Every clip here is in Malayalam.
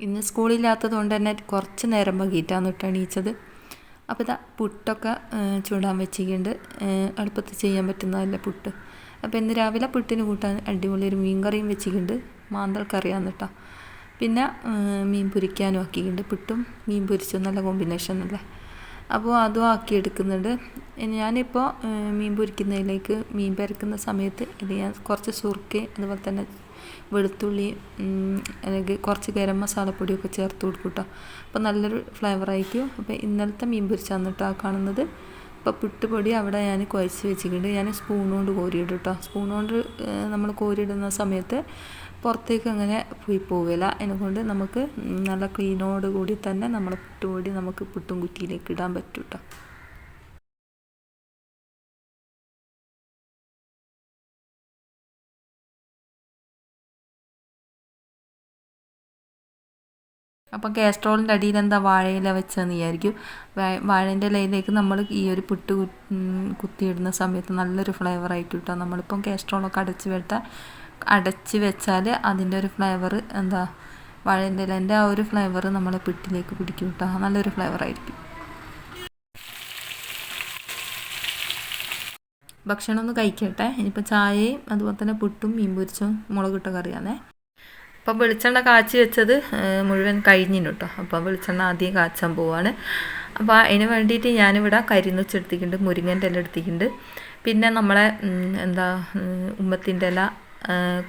ഇന്ന് സ്കൂളില്ലാത്തത് കൊണ്ട് തന്നെ കുറച്ച് നേരം വൈകിട്ടാണ് എണീച്ചത്. അപ്പോൾ ഇതാ പുട്ടൊക്കെ ചൂടാൻ വെച്ചിട്ടുണ്ട്. അടുപ്പത്ത് ചെയ്യാൻ പറ്റുന്നതല്ല പുട്ട്. അപ്പോൾ ഇന്ന് രാവിലെ പുട്ടിന് കൂട്ടാൻ അടിപൊളി ഒരു മീൻ കറിയും വെച്ചിട്ടുണ്ട്. മാന്തൾ കറിയാന്ന് കേട്ടോ. പിന്നെ മീൻ പൊരിക്കാനും ആക്കിയിട്ടുണ്ട്. പുട്ടും മീൻ പൊരിച്ചും നല്ല കോമ്പിനേഷൻ അല്ലേ. അപ്പോൾ അതും ആക്കിയെടുക്കുന്നുണ്ട്. ഞാനിപ്പോൾ മീൻ പൊരിക്കുന്നതിലേക്ക് മീൻ പരക്കുന്ന സമയത്ത് ഇത് ഞാൻ കുറച്ച് സുർക്കയും അതുപോലെ തന്നെ വെളുത്തുള്ളി അല്ലെങ്കിൽ കുറച്ച് ഗരം മസാലപ്പൊടിയൊക്കെ ചേർത്ത് കൊടുക്കും കേട്ടോ. അപ്പോൾ നല്ലൊരു ഫ്ലേവറായിരിക്കും. അപ്പോൾ ഇന്നലത്തെ മീൻ പൊരിച്ചാണ് കേട്ടോ കാണുന്നത്. അപ്പോൾ പുട്ടുപൊടി അവിടെ ഞാൻ കുഴച്ച് വെച്ചിട്ടുണ്ട്. ഞാൻ സ്പൂൺ കൊണ്ട് കോരിയിടും കേട്ടോ. സ്പൂൺ കൊണ്ട് നമ്മൾ കോരിയിടുന്ന സമയത്ത് പുറത്തേക്ക് അങ്ങനെ പോവില്ല. അതിനെക്കൊണ്ട് നമുക്ക് നല്ല ക്ലീനോട് കൂടി തന്നെ നമ്മൾ പുട്ടുപൊടി നമുക്ക് പുട്ടും കുറ്റിയിലേക്ക് ഇടാൻ പറ്റും കേട്ടോ. അപ്പം കാസ്ട്രോളിൻ്റെ അടിയിൽ എന്താ വാഴയില വെച്ചതെന്ന് വിചാരിക്കും. വാഴേൻ്റെ ഇലയിലേക്ക് നമ്മൾ ഈ ഒരു പുട്ട് കുത്തിയിടുന്ന സമയത്ത് നല്ലൊരു ഫ്ലേവറായിരിക്കും കേട്ടോ. നമ്മളിപ്പം കാസ്ട്രോളൊക്കെ അടച്ച് വെച്ചാൽ അതിൻ്റെ ഒരു ഫ്ലേവർ എന്താ വാഴേൻ്റെ ഇലേൻ്റെ ആ ഒരു ഫ്ലേവർ നമ്മളെ പുട്ടിലേക്ക് പിടിക്കും കേട്ടോ. നല്ലൊരു ഫ്ലേവറായിരിക്കും. ഭക്ഷണം ഒന്ന് കഴിക്കട്ടെ. ഇനിയിപ്പോൾ ചായയും അതുപോലെ തന്നെ പുട്ടും മീൻ പൊരിച്ചും മുളകിട്ട കറിയാണേ. അപ്പം വെളിച്ചെണ്ണ കാച്ചി വെച്ചത് മുഴുവൻ കഴിഞ്ഞിന് കേട്ടോ. അപ്പോൾ വെളിച്ചെണ്ണ ആദ്യം കാച്ചാൻ പോവാണ്. അപ്പോൾ അതിന് വേണ്ടിയിട്ട് ഞാനിവിടെ കരിന്നുച്ചെടുത്തിട്ടുണ്ട്, മുരിങ്ങൻ്റെ ഇല എടുത്തിട്ടുണ്ട്. പിന്നെ നമ്മളെ എന്താ ഉമ്മത്തിൻ്റെ ഇല,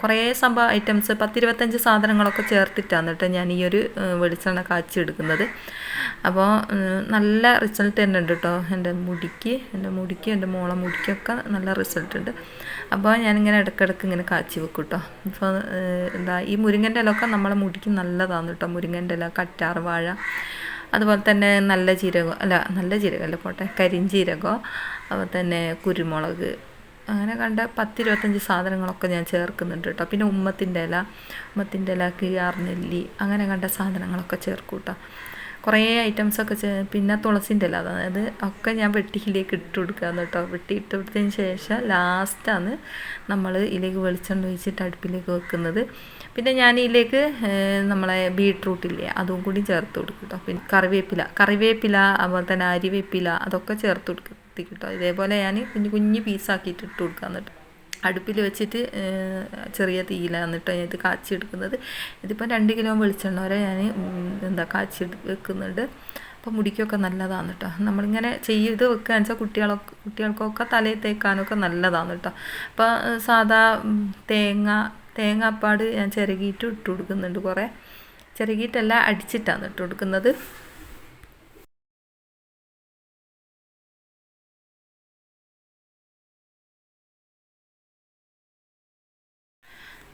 കുറേ സംഭവ ഐറ്റംസ് 10-25 സാധനങ്ങളൊക്കെ ചേർത്തിട്ടാണ് കേട്ടോ ഞാൻ ഈ ഒരു വെളിച്ചെണ്ണ കാച്ചി എടുക്കുന്നത്. അപ്പോൾ നല്ല റിസൾട്ട് തന്നെ ഉണ്ട് കേട്ടോ. എൻ്റെ മുടിക്ക് എൻ്റെ മോളെ മുടിക്കൊക്കെ നല്ല റിസൾട്ട് ഉണ്ട്. അപ്പോൾ ഞാനിങ്ങനെ ഇടയ്ക്കിടയ്ക്ക് ഇങ്ങനെ കാച്ചി വെക്കും കേട്ടോ. ഇപ്പോൾ എന്താ ഈ മുരിങ്ങൻ്റെ ഇലയൊക്കെ നമ്മളെ മുടിക്ക് നല്ലതാണ് കേട്ടോ. മുരിങ്ങൻ്റെ ഇല, കറ്റാർ വാഴ, അതുപോലെ തന്നെ നല്ല ജീരകമല്ല പോട്ടെ, കരിഞ്ജീരകം, അതുപോലെ തന്നെ കുരുമുളക്, അങ്ങനെ കണ്ട 10-25 സാധനങ്ങളൊക്കെ ഞാൻ ചേർക്കുന്നുണ്ട് കേട്ടോ. പിന്നെ ഉമ്മത്തിൻ്റെ ഇല, കിയാർനെല്ലി, അങ്ങനെ കണ്ട സാധനങ്ങളൊക്കെ ചേർക്കും കേട്ടോ. കുറേ ഐറ്റംസൊക്കെ പിന്നെ തുളസിൻ്റെ ഇല, അതായത് ഒക്കെ ഞാൻ വെട്ടിയിലേക്ക് ഇട്ട് കൊടുക്കുകയെന്ന് കേട്ടോ. വെട്ടിയിട്ട് കൊടുത്തതിന് ശേഷം ലാസ്റ്റാണ് നമ്മൾ ഇതിലേക്ക് വെളിച്ചെണ്ണ ഒഴിച്ചിട്ട് അടുപ്പിലേക്ക് വെക്കുന്നത്. പിന്നെ ഞാൻ ഇതിലേക്ക് നമ്മളെ ബീട്രൂട്ടില്ലേ അതും കൂടി ചേർത്ത് കൊടുക്കും കേട്ടോ. പിന്നെ കറിവേപ്പില അതുപോലെ തന്നെ അരിവേപ്പില അതൊക്കെ ചേർത്ത് കൊടുക്കും കേട്ടോ. ഇതേപോലെ ഞാൻ കുഞ്ഞു പീസാക്കിയിട്ട് ഇട്ട് കൊടുക്കുക. എന്നിട്ട് അടുപ്പിൽ വെച്ചിട്ട് ചെറിയ തീയിലാണ് കേട്ടോ ഞാൻ ഇത് കാച്ചിയെടുക്കുന്നത്. ഇതിപ്പോൾ 2 കിലോ വെളിച്ചെണ്ണ വരെ ഞാൻ കാച്ചി വെക്കുന്നുണ്ട്. അപ്പോൾ മുടിക്കൊക്കെ നല്ലതാണ് കേട്ടോ. നമ്മളിങ്ങനെ ചെയ്ത് വെക്കുകയെന്ന് വെച്ചാൽ കുട്ടികൾക്കൊക്കെ തലയിൽ തേക്കാനൊക്കെ നല്ലതാണ് കേട്ടോ. അപ്പോൾ സാധാ തേങ്ങാപ്പാട് ഞാൻ ചിരകിയിട്ട് ഇട്ട് കൊടുക്കുന്നുണ്ട്. കുറേ ചിരകിയിട്ടല്ല, അടിച്ചിട്ടാണ് ഇട്ട് കൊടുക്കുന്നത്.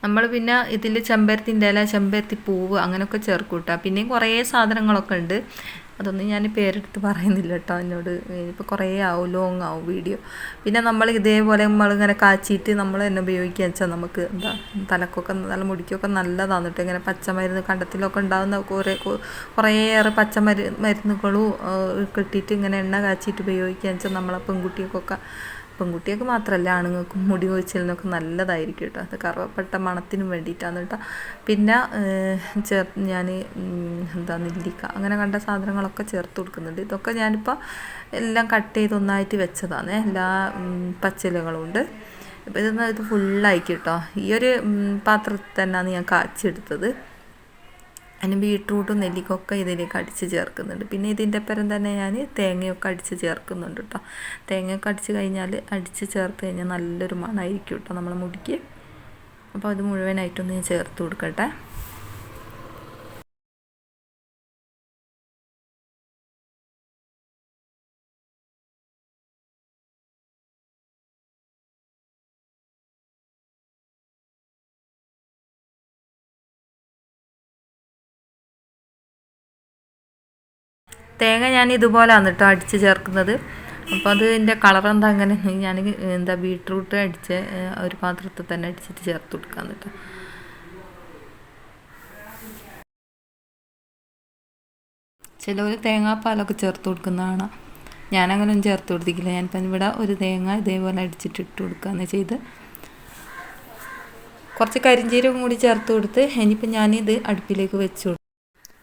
നമ്മൾ പിന്നെ ഇതിൽ ചെമ്പരത്തിൻ്റെ ഇല, ചെമ്പരത്തി പൂവ് അങ്ങനെയൊക്കെ ചേർക്കും കേട്ടോ. പിന്നെയും കുറേ സാധനങ്ങളൊക്കെ ഉണ്ട്. അതൊന്നും ഞാൻ പേരെടുത്ത് പറയുന്നില്ല കേട്ടോ. എന്നോട് ഇപ്പോൾ കുറേ ലോങ് ആവും വീഡിയോ. പിന്നെ നമ്മൾ ഇതേപോലെ നമ്മളിങ്ങനെ കാച്ചിയിട്ട് നമ്മൾ തന്നെ ഉപയോഗിക്കുക വെച്ചാൽ നമുക്ക് എന്താ തലക്കൊക്കെ നല്ല മുടിക്കൊക്കെ നല്ലതാണ് കേട്ടോ. ഇങ്ങനെ പച്ചമരുന്ന് കണ്ടത്തിലൊക്കെ ഉണ്ടാകുന്ന കുറേയേറെ മരുന്നുകളും കെട്ടിയിട്ട് ഇങ്ങനെ എണ്ണ കാച്ചിയിട്ട് ഉപയോഗിക്കുക വെച്ചാൽ നമ്മളെ പെൺകുട്ടികൾക്ക് മാത്രമല്ല ആണുങ്ങൾക്കും മുടി കൊഴിച്ചിലിനൊക്കെ നല്ലതായിരിക്കും കേട്ടോ. അത് കറുവപ്പട്ട മണത്തിനും വേണ്ടിയിട്ടാണ് കേട്ടോ. പിന്നെ ഞാൻ നെല്ലിക്ക അങ്ങനെ കണ്ട സാധനങ്ങളൊക്കെ ചേർത്ത് കൊടുക്കുന്നുണ്ട്. ഇതൊക്കെ ഞാനിപ്പോൾ എല്ലാം കട്ട് ചെയ്ത് ഒന്നായിട്ട് വെച്ചതാണ്. എല്ലാ പച്ചിലകളും ഉണ്ട്. അപ്പോൾ ഇത് ഫുള്ളായിരിക്കും കേട്ടോ. ഈ ഒരു പാത്രത്തിൽ തന്നെയാണ് ഞാൻ കാച്ചെടുത്തത്. അതിന് ബീട്രൂട്ടും നെല്ലിക്കൊക്കെ ഇതിലേക്ക് അടിച്ച് ചേർക്കുന്നുണ്ട്. പിന്നെ ഇതിൻ്റെ ഒപ്പം തന്നെ ഞാൻ തേങ്ങയൊക്കെ അടിച്ച് ചേർക്കുന്നുണ്ട് കേട്ടോ. തേങ്ങയൊക്കെ അടിച്ച് ചേർത്ത് കഴിഞ്ഞാൽ നല്ലൊരു മണമായിരിക്കും കേട്ടോ നമ്മളെ മുടിക്ക്. അപ്പോൾ അത് മുഴുവനായിട്ടൊന്ന് ഞാൻ ചേർത്ത് കൊടുക്കട്ടെ. തേങ്ങ ഞാൻ ഇതുപോലെയാണ് കേട്ടോ അടിച്ച് ചേർക്കുന്നത്. അപ്പോൾ അതിൻ്റെ കളറെന്താ അങ്ങനെ ഞാൻ ബീട്രൂട്ട് അടിച്ച് ഒരു പാത്രത്തിൽ തന്നെ അടിച്ചിട്ട് ചേർത്ത് കൊടുക്കാമെന്ന് കേട്ടോ. ചിലവർ തേങ്ങാപ്പാലൊക്കെ ചേർത്ത് കൊടുക്കുന്നതാണ്. ഞാനങ്ങനെയൊന്നും ചേർത്ത് കൊടുത്തിട്ടില്ല. ഞാനിപ്പം ഇവിടെ ഒരു തേങ്ങ ഇതേപോലെ അടിച്ചിട്ട് ഇട്ട് കൊടുക്കുകയാണ് ചെയ്ത്. കുറച്ച് കരിഞ്ജീരകം കൂടി ചേർത്ത് കൊടുത്ത് ഇനിയിപ്പോൾ ഞാനിത് അടുപ്പിലേക്ക് വെച്ചു.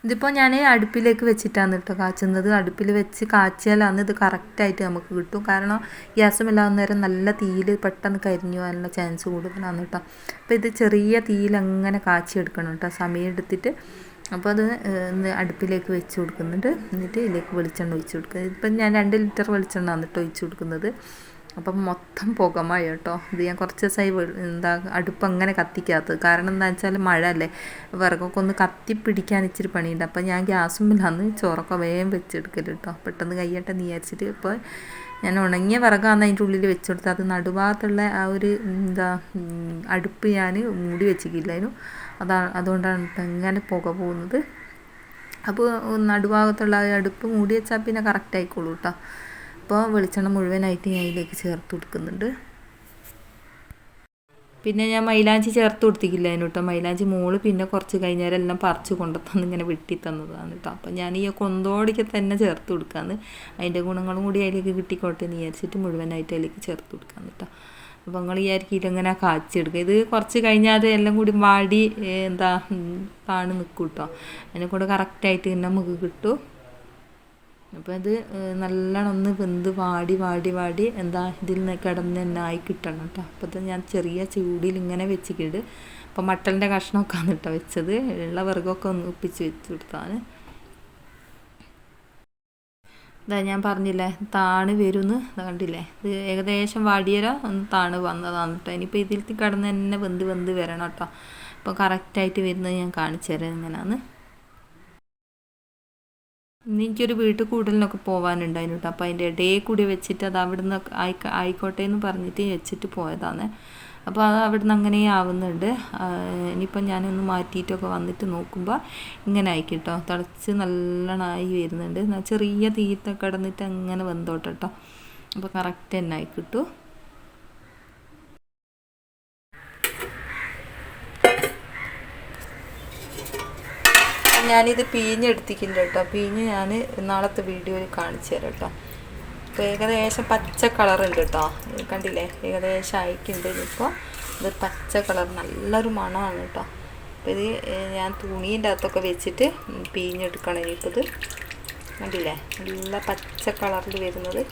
ഇതിപ്പോൾ ഞാൻ അടുപ്പിലേക്ക് വെച്ചിട്ടാണ് കേട്ടോ കാച്ചുന്നത്. അടുപ്പിൽ വെച്ച് കാച്ചിയാലാണ് ഇത് കറക്റ്റായിട്ട് നമുക്ക് കിട്ടും. കാരണം ഗ്യാസുമില്ലാവുന്ന നേരം നല്ല തീയിൽ പെട്ടെന്ന് കരിഞ്ഞു പോകാനുള്ള ചാൻസ് കൂടുതലാണ് കേട്ടോ. അപ്പോൾ ഇത് ചെറിയ തീയിൽ അങ്ങനെ കാച്ചിയെടുക്കണം കേട്ടോ, സമയം എടുത്തിട്ട്. അപ്പോൾ അത് അടുപ്പിലേക്ക് വെച്ച് കൊടുക്കുന്നുണ്ട്. എന്നിട്ട് ഇതിലേക്ക് വെളിച്ചെണ്ണ ഒഴിച്ച് കൊടുക്കുക. ഇപ്പം ഞാൻ 2 ലിറ്റർ വെളിച്ചെണ്ണ ആണ് കേട്ടോ ഒഴിച്ച് കൊടുക്കുന്നത്. അപ്പം മൊത്തം പുകമഴ കേട്ടോ. ഇത് ഞാൻ കുറച്ച് ദിവസമായി അടുപ്പ് അങ്ങനെ കത്തിക്കാത്തത്. കാരണം എന്താണെന്ന് വെച്ചാൽ മഴ അല്ലേ, വിറകൊക്കെ ഒന്ന് കത്തിപ്പിടിക്കാൻ ഇച്ചിരി പണിയുണ്ട്. അപ്പം ഞാൻ ഗ്യാസുമ്പിലാന്ന് ചോറൊക്കെ വേഗം വെച്ചെടുക്കൽ കേട്ടോ, പെട്ടെന്ന് കയ്യട്ടെ എന്ന് വിചാരിച്ചിട്ട്. ഇപ്പോൾ ഞാൻ ഉണങ്ങിയ വിറകാന്ന് അതിൻ്റെ ഉള്ളിൽ വെച്ചെടുത്ത്. അത് നടുഭാഗത്തുള്ള ആ ഒരു അടുപ്പ് ഞാൻ മൂടി വെച്ചിട്ടില്ലായിരുന്നു. അതുകൊണ്ടാണ് ഇങ്ങനെ പുക പോകുന്നത്. അപ്പോൾ നടുഭാഗത്തുള്ള ആ അടുപ്പ് മൂടി വെച്ചാൽ പിന്നെ കറക്റ്റ് ആയിക്കോളൂ കേട്ടോ. അപ്പോൾ വെളിച്ചെണ്ണ മുഴുവനായിട്ട് ഞാൻ ഇതിലേക്ക് ചേർത്ത് കൊടുക്കുന്നുണ്ട്. പിന്നെ ഞാൻ മൈലാഞ്ചി ചേർത്ത് കൊടുത്തിട്ടില്ല കേട്ടോ. മൈലാഞ്ചി മോള് പിന്നെ കുറച്ച് കഴിഞ്ഞാൽ എല്ലാം പറിച്ച് കൊണ്ടുത്തന്ന് ഇങ്ങനെ വെട്ടി തന്നതാണ് കേട്ടോ. അപ്പം ഞാൻ ഈ കൊന്തോടിക്ക് തന്നെ ചേർത്ത് കൊടുക്കാമെന്ന്, അതിൻ്റെ ഗുണങ്ങളും കൂടി അതിലേക്ക് കിട്ടിക്കോട്ടെ എന്ന് വിചാരിച്ചിട്ട് മുഴുവനായിട്ട് അതിലേക്ക് ചേർത്ത് കൊടുക്കാമെന്ന് കേട്ടോ. അപ്പോൾ നിങ്ങൾ വിചാരിക്കും ഇതെങ്ങനെ കാച്ചെടുക്കുക. ഇത് കുറച്ച് കഴിഞ്ഞാൽ അത് എല്ലാം കൂടി വാടി താണ് നിൽക്കും കേട്ടോ. അതിനെ കൂടെ കറക്റ്റായിട്ട് തന്നെ നമുക്ക് കിട്ടും. അപ്പോൾ അത് നല്ലോണം ഒന്ന് വെന്ത് വാടി ഇതിൽ നിന്ന് കിടന്ന് തന്നെ ആയി കിട്ടണം കേട്ടോ. അപ്പോൾ അത് ഞാൻ ചെറിയ ചൂടിൽ ഇങ്ങനെ വെച്ചിട്ട്, അപ്പോൾ മട്ടലിൻ്റെ കഷ്ണമൊക്കെ ആണ് കേട്ടോ വെച്ചത്. ഉള്ള വിറകൊക്കെ ഒന്ന് ഒപ്പിച്ച് വെച്ച് കൊടുത്താണ്. ഇതാ ഞാൻ പറഞ്ഞില്ലേ താണ് വരുമെന്ന്, കണ്ടില്ലേ, ഇത് ഏകദേശം വാടിയര ഒന്ന് താണ് വന്നതാണ് കേട്ടോ. ഇനിയിപ്പോൾ ഇതിൽ കിടന്ന് തന്നെ വെന്ത് വരണം കേട്ടോ. അപ്പോൾ കറക്റ്റായിട്ട് വരുന്നത് ഞാൻ കാണിച്ചു തരാം എങ്ങനെയാണെന്ന്. എനിക്കൊരു വീട്ടിൽ കൂടലിനൊക്കെ പോകാനുണ്ടായിരുന്നു കേട്ടോ. അപ്പോൾ അതിൻ്റെ ഇടയിൽ കൂടി വെച്ചിട്ട് അത് അവിടെ നിന്ന് ആയിക്കോട്ടെ എന്ന് പറഞ്ഞിട്ട് വെച്ചിട്ട് പോയതാണ്. അപ്പോൾ അത് അവിടെ നിന്ന് അങ്ങനെ ആവുന്നുണ്ട്. ഇനിയിപ്പോൾ ഞാനൊന്ന് മാറ്റിയിട്ടൊക്കെ വന്നിട്ട് നോക്കുമ്പോൾ ഇങ്ങനെ ആയിക്കിട്ടോ, തിളച്ച് നല്ലോണമായി വരുന്നുണ്ട്. ചെറിയ തീയത്തൊക്കെ കിടന്നിട്ട് അങ്ങനെ വെന്തോട്ടെ കേട്ടോ. അപ്പോൾ കറക്റ്റ് തന്നെ ആയി കിട്ടും. ഞാനിത് പിഴിഞ്ഞെടുത്തിട്ടുണ്ട് കേട്ടോ. പിഴിഞ്ഞ് ഞാൻ നാളത്തെ വീഡിയോയിൽ കാണിച്ചു തരാം കേട്ടോ. അപ്പോൾ ഏകദേശം പച്ച കളറുണ്ട് കേട്ടോ, കണ്ടില്ലേ, ഏകദേശം ആയിട്ടുണ്ട്. ഇപ്പോൾ ഇത് പച്ച കളർ നല്ലൊരു മണമാണ് കേട്ടോ. അപ്പോൾ ഇത് ഞാൻ തുണീൻ്റെ അകത്തൊക്കെ വെച്ചിട്ട് പിഴിഞ്ഞെടുക്കണം. ഇനിയിപ്പോൾ ഇത് കണ്ടില്ലേ, നല്ല പച്ച കളറിൽ വരുന്നത്.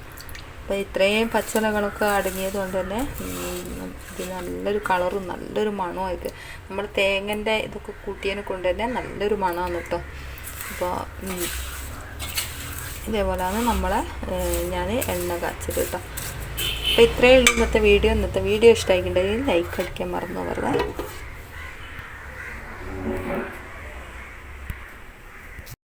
അപ്പോൾ ഇത്രയും പച്ചിലകളൊക്കെ അടങ്ങിയത് കൊണ്ട് തന്നെ ഇത് നല്ലൊരു കളറും നല്ലൊരു മണമായിട്ട്, നമ്മൾ തേങ്ങൻ്റെ ഇതൊക്കെ കൂട്ടിയതിനെ കൊണ്ട് തന്നെ നല്ലൊരു മണമാണ് കേട്ടോ. അപ്പോൾ ഇതേപോലെയാണ് ഞാൻ എണ്ണ കാച്ചത് കേട്ടോ. അപ്പോൾ ഇത്രയേ ഉള്ളൂ ഇന്നത്തെ വീഡിയോ. ഇഷ്ടമായിട്ടുണ്ടെങ്കിൽ ലൈക്ക് അടിക്കാൻ മറന്നു പറഞ്ഞാൽ.